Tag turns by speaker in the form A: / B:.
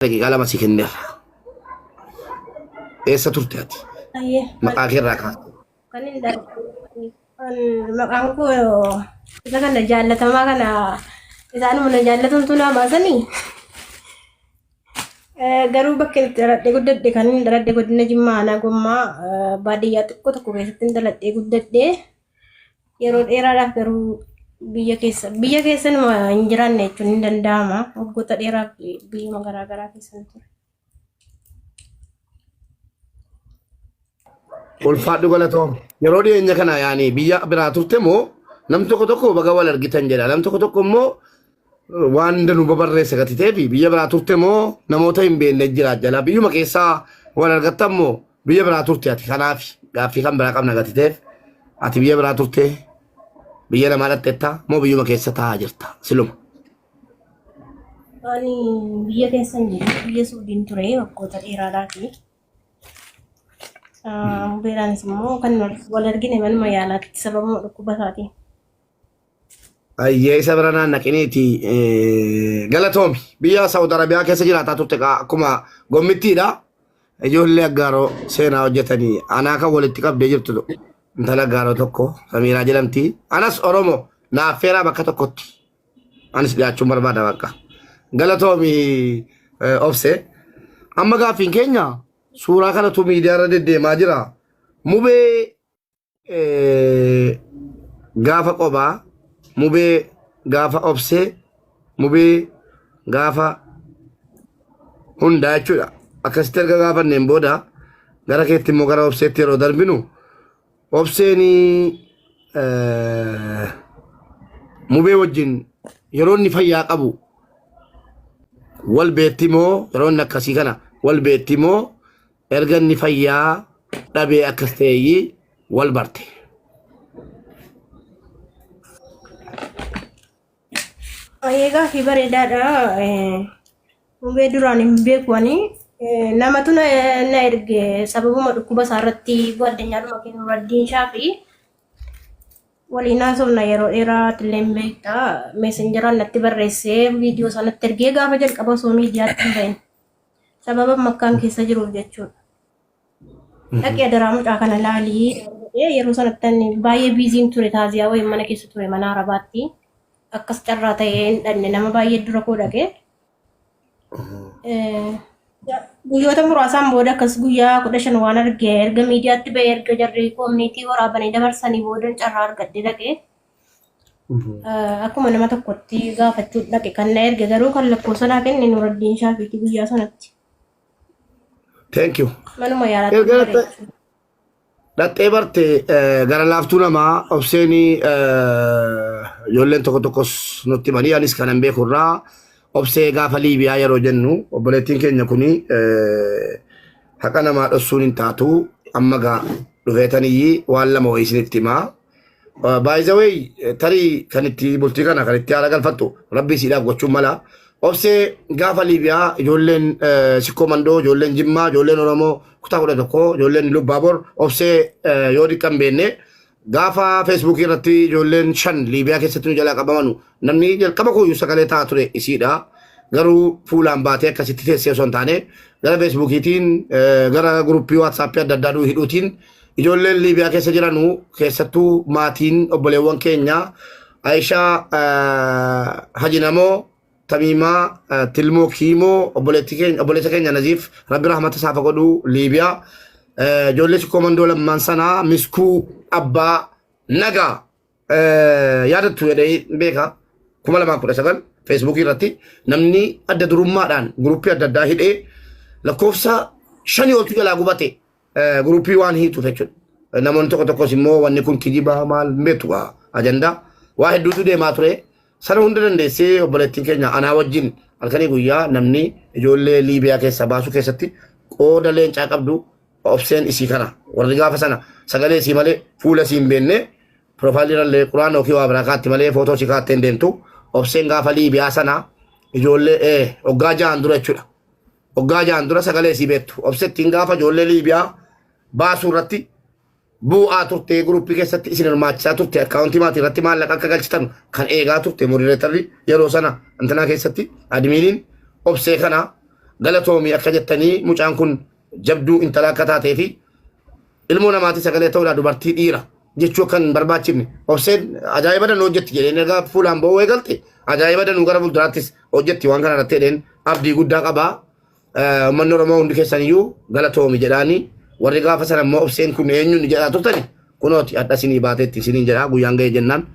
A: دقيقة لما سكنر إيش ترتدي مقاكير راكان
B: kan indah kan makangku kita kan dah jalan sama kan kita anu mana jalan tuh nama sani garu bakal terat degudat de kan terat degudat najma na gumma badiyat ko to ko besin terat degudat de yerod era dah garu biya kesan ma injiran ne chun dandama ogota era biya magara kesan tu
A: والفاتو قالتهم يرودي إنك أنا يعني بيا براتو تمو نم تكو بقى ولا رجيتن جلا نم تكو مو واندنو ببرر سكتي تبي بيا براتو تمو نموتا يمبين نجلا جلا بيو مكيسا ولا رجتمو بيا براتو تياتي خنافي قافي كم براكم نجاتي تف أتي بيا براتو تي بيا لما لتتا مو بيو مكيسا تاجرتا سلوم
B: ani biya kesan je biya sudin ture ogota era lagi beran semua kan walar gini man mayalat sebab mau kubasati
A: أيه سبرنا نكنيتي قالتهم بيا سعودي عربية كسجلات تطلع كما قمتي دا يقول لي أجارو سينا وجتني أنا كقول اتكاب بيجرت له أنت لا أجارو تكو سميرا جلمتي أنا أرومو نافيرا بكتو كوتي أنا سبيا شمر بعد بكا قالتهم أوفسي أما قافين كينيا سورة كلا تومي ديارة دي ماجرا مبي قافا قبا مبي غافا أوبسي مبي غافا هندا چودا أكستر غافا نمبودا غرا كيتي مغرا أوبسي تيرو دربينو أوبسي ني مبي وجين يرون نفايا قبو والبيتيمو يرون نكاسي كنا والبيتيمو إرغن نفايا دابي أكستيي والبرتي
B: ayega hibare dada mbe durani mbe kwani nama tu na erge sababu madukuba sarati gwadde nyaru makin raddin shafi walina so na yero era tlembe ta messenger natti barrese video sanat terge ga fajal kaba so media tin sababu makkan kisa jiru jechu tak ya daramu akana lali yero sanat tan baye busy ture taziya way mana kisa ture mana rabati akkas carraa ta'een dhanne nama baay'ee dura koo dhaqee guyyoota muraasaan booda akkas guyyaa 15 waan argee erga miidiyaatti ba'ee erga jarri koominiitii waraabanii dabarsanii boodan carraa argadhee dhaqee akkuma nama tokkotti gaafachuu dhaqe kan na erge garuu kan lakkoofsa naa kenne Nuraddiin Shaafiitii guyyaa sanatti.
A: Thank you.
B: Manuma yaalaatti
A: Dattee barte gara laaftuu namaa obseenii ijoolleen tokko tokkos nutti himanii anis kanan beekurraa obsee gaafa Liibiyaa yeroo jennu obboleettiin keenya kuni haqa namaa dhossuun hin taatu amma gaa dhufeetanii waan lama wayii isinitti himaa. By the way tarii kan itti bultii kana kan itti haala galfattu rabbii siidhaaf gochuun mala. Obsee gaafa Liibiyaa ijoolleen sikkoo mandoo ijoolleen Jimmaa ijoolleen Oromoo kutaa 11 ijoolleen Lubbaabor obsee yoo dhiqqan beenne gaafa feesbuukii irratti ijoolleen 5 Liibiyaa keessatti nu jalaa qabamanu namni jalqaba kooyyuu sagalee ta'a ture isiidha garuu fuulaan baatee akkasitti teessee osoo hin taane gara feesbuukiitiin gara guruppii waatsaappii adda addaa hidhuutiin ijoolleen Liibiyaa keessa jiranu keessattuu maatiin obboleewwan keenya Aishaa Hajinamoo Tamima Tilmoo Kiimoo obboleessa keenya Naziif Rabbi rahmata isaa godhu Liibiyaa ijoollee sikkoo mandoo lammaan sanaa miskuu abbaa nagaa yaadattu jedhee beeka 2019 feesbuukii irratti namni adda durummaadhaan guruppii adda addaa hidhee lakkoofsa 5 oltu jalaa gubate guruppii waan hiituuf jechuudha. Namoonni tokko tokkos immoo wanni kun kijibaa maal beektu ajandaa waa hedduutu deemaa ture. Sana hunda dandeessee obboleettiin keenya anaa wajjin halkanii guyyaa namni ijoollee Liibiyaa keessa baasuu keessatti qooda leencaa qabdu obseen isii kana warri gaafa sana sagalee isii malee fuula isii hin beenne piroofaayilirallee quraana yookiin waa biraa kaatti malee footoo isii kaattee hin deemtu obseen gaafa Liibiyaa sana ijoollee waggaa 6 dura jechuudha. Waggaa 6 dura sagalee isii beektu obsettiin gaafa ijoollee Liibiyaa baasuu irratti bu'aa turte guruppii keessatti isin hirmaachisaa turte akkaawuntii maatii irratti maallaqa akka galchitan kan eegaa turte modereetarri yeroo sana antanaa keessatti admiiniin obsee kana galatoomii akka jettanii mucaan kun jabduu intala akka taatee fi ilmoo namaati sagalee ta'uudha dubartii dhiira jechuu kan barbaachifne obseen ajaa'iba danuu hojjetti jedheen ergaa fuulaan ba'uu eegalte ajaa'iba danuu gara fuulduraattis hojjetti waan kana irratti jedheen abdii guddaa qabaa uummanni Oromoo hundi keessaniyyuu galatoomi jedhaanii warri gaafa sana immoo obseen kun eenyuun jedhaa turtani kunooti hadha isinii baateetti isiniin jedhaa guyyaan ga'ee jennaan